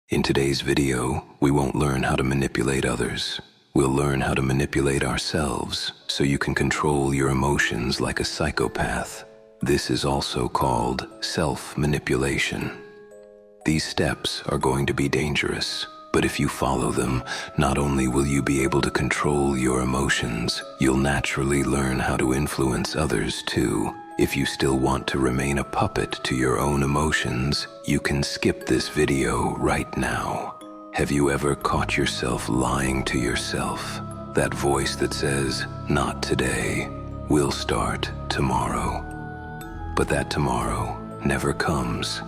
In today's video, we won't learn how to manipulate others. We'll learn how to manipulate ourselves so you can control your emotions like a psychopath. This is also called self-manipulation. These steps are going to be dangerous, but if you follow them, not only will you be able to control your emotions, you'll naturally learn how to influence others too. If you still want to remain a puppet to your own emotions, you can skip this video right now. Have you ever caught yourself lying to yourself? That voice that says, "Not today, we'll start tomorrow." But that tomorrow never comes.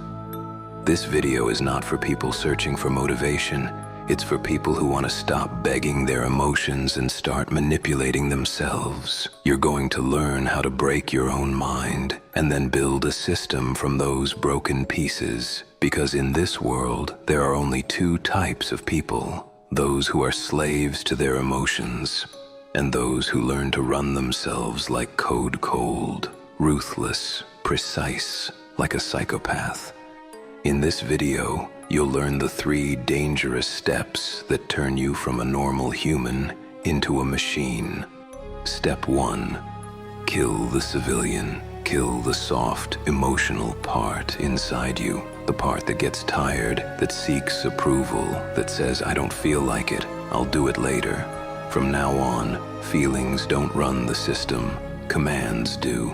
This video is not for people searching for motivation. It's for people who want to stop begging their emotions and start manipulating themselves. You're going to learn how to break your own mind and then build a system from those broken pieces. Because in this world, there are only two types of people: those who are slaves to their emotions, and those who learn to run themselves like code cold, ruthless, precise, like a psychopath. In this video, you'll learn the 3 dangerous steps that turn you from a normal human into a machine. Step 1. Kill the civilian. Kill the soft, emotional part inside you. The part that gets tired, that seeks approval, that says, "I don't feel like it, I'll do it later." From now on, feelings don't run the system, commands do.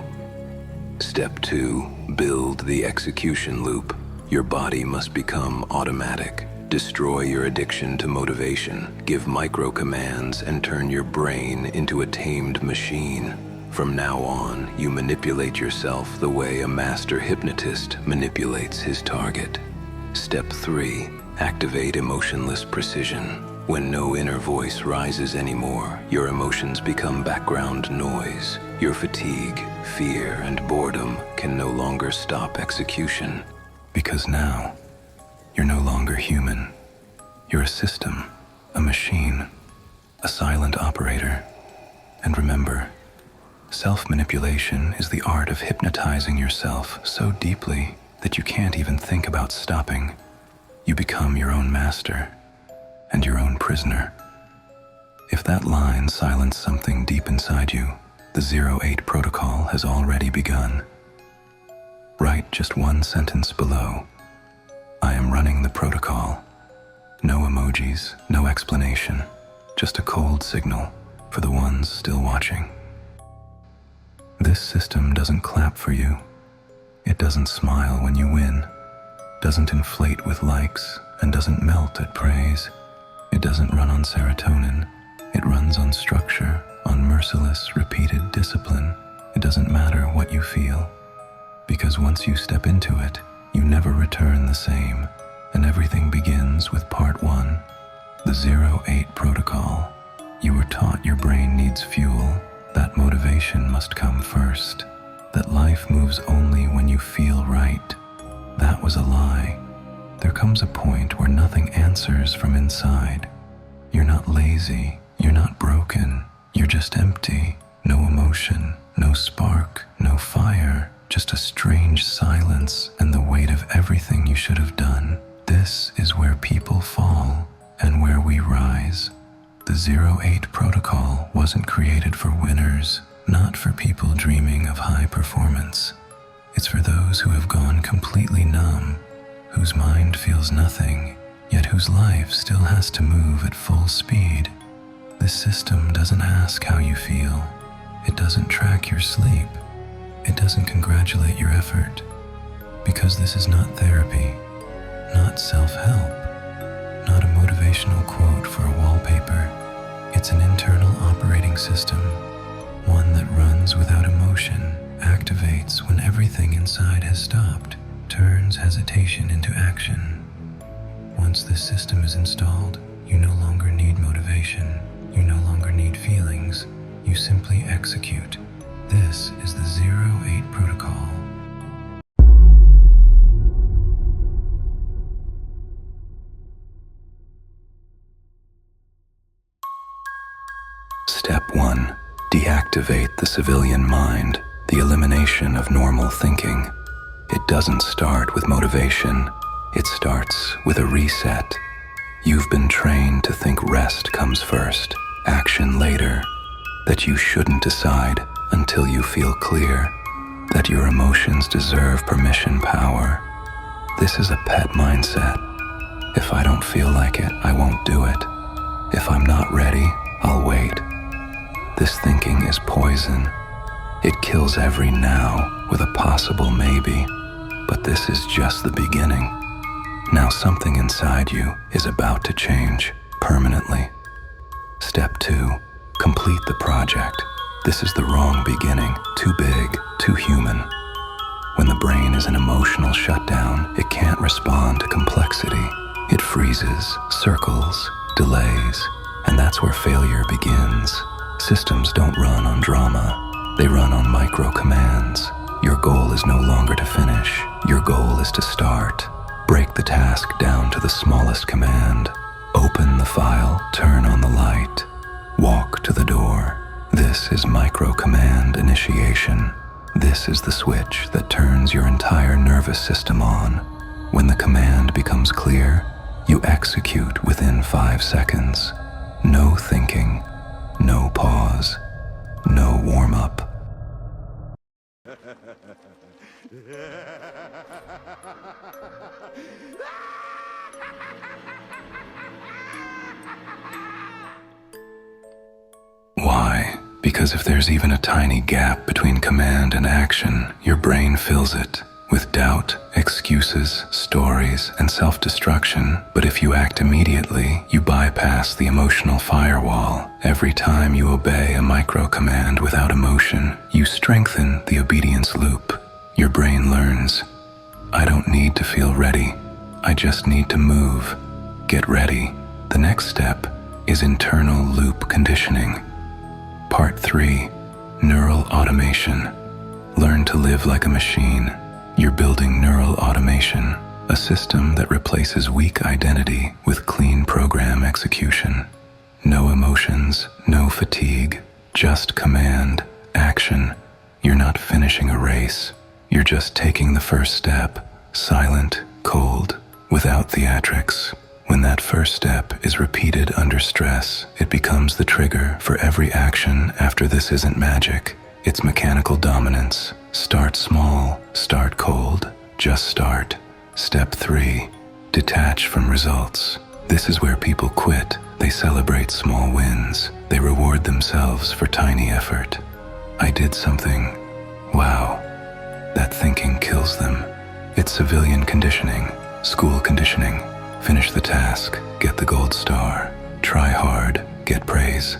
Step 2. Build the execution loop. Your body must become automatic. Destroy your addiction to motivation. Give micro commands and turn your brain into a tamed machine. From now on, you manipulate yourself the way a master hypnotist manipulates his target. Step 3. Activate emotionless precision. When no inner voice rises anymore, your emotions become background noise. Your fatigue, fear, and boredom can no longer stop execution. Because now, you're no longer human. You're a system, a machine, a silent operator. And remember, self-manipulation is the art of hypnotizing yourself so deeply that you can't even think about stopping. You become your own master and your own prisoner. If that line silenced something deep inside you, the 08 protocol has already begun. Write just one sentence below. I am running the protocol. No emojis, no explanation, just a cold signal for the ones still watching. This system doesn't clap for you. It doesn't smile when you win, doesn't inflate with likes, and doesn't melt at praise. It doesn't run on serotonin. It runs on structure, on merciless, repeated discipline. It doesn't matter what you feel. Because once you step into it, you never return the same, and everything begins with part 1, the 08 protocol. You were taught your brain needs fuel, that motivation must come first, that life moves only when you feel right. That was a lie. There comes a point where nothing answers from inside. You're not lazy, you're not broken, you're just empty. No emotion, no spark, no fire. Just a strange silence and the weight of everything you should have done. This is where people fall and where we rise. The 08 protocol wasn't created for winners, not for people dreaming of high performance. It's for those who have gone completely numb, whose mind feels nothing, yet whose life still has to move at full speed. This system doesn't ask how you feel. It doesn't track your sleep. It doesn't congratulate your effort, because this is not therapy, not self-help, not a motivational quote for a wallpaper. It's an internal operating system, one that runs without emotion, activates when everything inside has stopped, turns hesitation into action. Once this system is installed, you no longer need motivation, you no longer need feelings, you simply execute. This is the 08 protocol. Step 1. Deactivate the civilian mind, the elimination of normal thinking. It doesn't start with motivation. It starts with a reset. You've been trained to think rest comes first, action later, that you shouldn't decide until you feel clear, that your emotions deserve permission power. This is a pet mindset. If I don't feel like it, I won't do it. If I'm not ready, I'll wait. This thinking is poison. It kills every now with a possible maybe. But this is just the beginning. Now something inside you is about to change permanently. Step 2, complete the project. This is the wrong beginning, too big, too human. When the brain is in emotional shutdown, it can't respond to complexity. It freezes, circles, delays, and that's where failure begins. Systems don't run on drama, they run on micro commands. Your goal is no longer to finish, your goal is to start. Break the task down to the smallest command. Open the file, turn on the light, walk to the door. This is micro command initiation. This is the switch that turns your entire nervous system on. When the command becomes clear, you execute within 5 seconds. No thinking, no pause, no warm-up. Why? Because if there's even a tiny gap between command and action, your brain fills it with doubt, excuses, stories, and self-destruction. But if you act immediately, you bypass the emotional firewall. Every time you obey a micro-command without emotion, you strengthen the obedience loop. Your brain learns, I don't need to feel ready. I just need to move. Get ready. The next step is internal loop conditioning. Part 3, neural automation. Learn to live like a machine. You're building neural automation, a system that replaces weak identity with clean program execution. No emotions, no fatigue, just command, action. You're not finishing a race. You're just taking the first step, silent, cold, without theatrics. When that first step is repeated under stress, it becomes the trigger for every action after. This isn't magic, it's mechanical dominance. Start small, start cold, just start. Step 3, detach from results. This is where people quit. They celebrate small wins. They reward themselves for tiny effort. I did something. Wow. That thinking kills them. It's civilian conditioning, school conditioning. Finish the task, get the gold star. Try hard, get praise.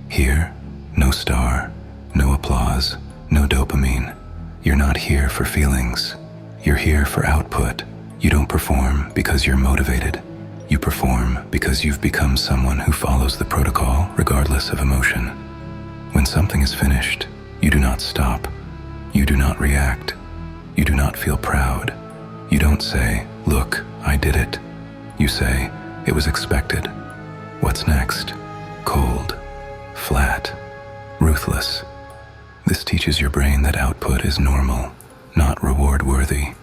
Here, no star, no applause, no dopamine. You're not here for feelings. You're here for output. You don't perform because you're motivated. You perform because you've become someone who follows the protocol regardless of emotion. When something is finished, you do not stop. You do not react. You do not feel proud. You don't say, look, I did it. You say, it was expected. What's next? Cold, flat, ruthless. This teaches your brain that output is normal, not reward-worthy.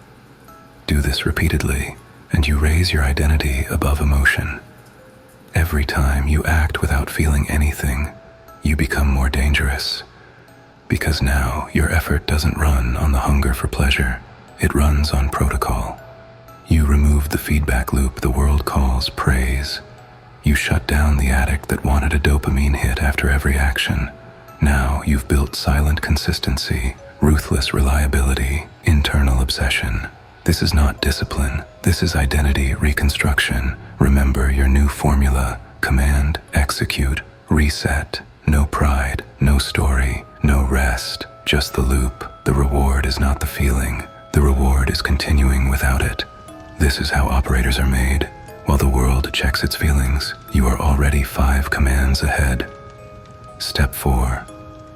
Do this repeatedly, and you raise your identity above emotion. Every time you act without feeling anything, you become more dangerous. Because now your effort doesn't run on the hunger for pleasure, it runs on protocol. You remove the feedback loop the world calls praise. You shut down the addict that wanted a dopamine hit after every action. Now you've built silent consistency, ruthless reliability, internal obsession. This is not discipline. This is identity reconstruction. Remember your new formula: command, execute, reset. No pride, no story, no rest, just the loop. The reward is not the feeling. The reward is continuing without it. This is how operators are made. While the world checks its feelings, you are already 5 commands ahead. Step 4.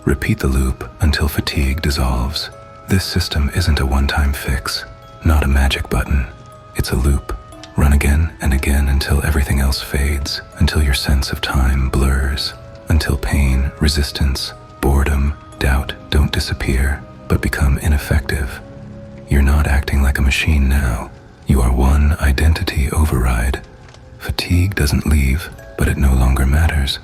Repeat the loop until fatigue dissolves. This system isn't a one-time fix, not a magic button. It's a loop. Run again and again until everything else fades, until your sense of time blurs, until pain, resistance, boredom, doubt don't disappear, but become ineffective. You're not acting like a machine now. You are one identity override. Fatigue doesn't leave, but it no longer matters.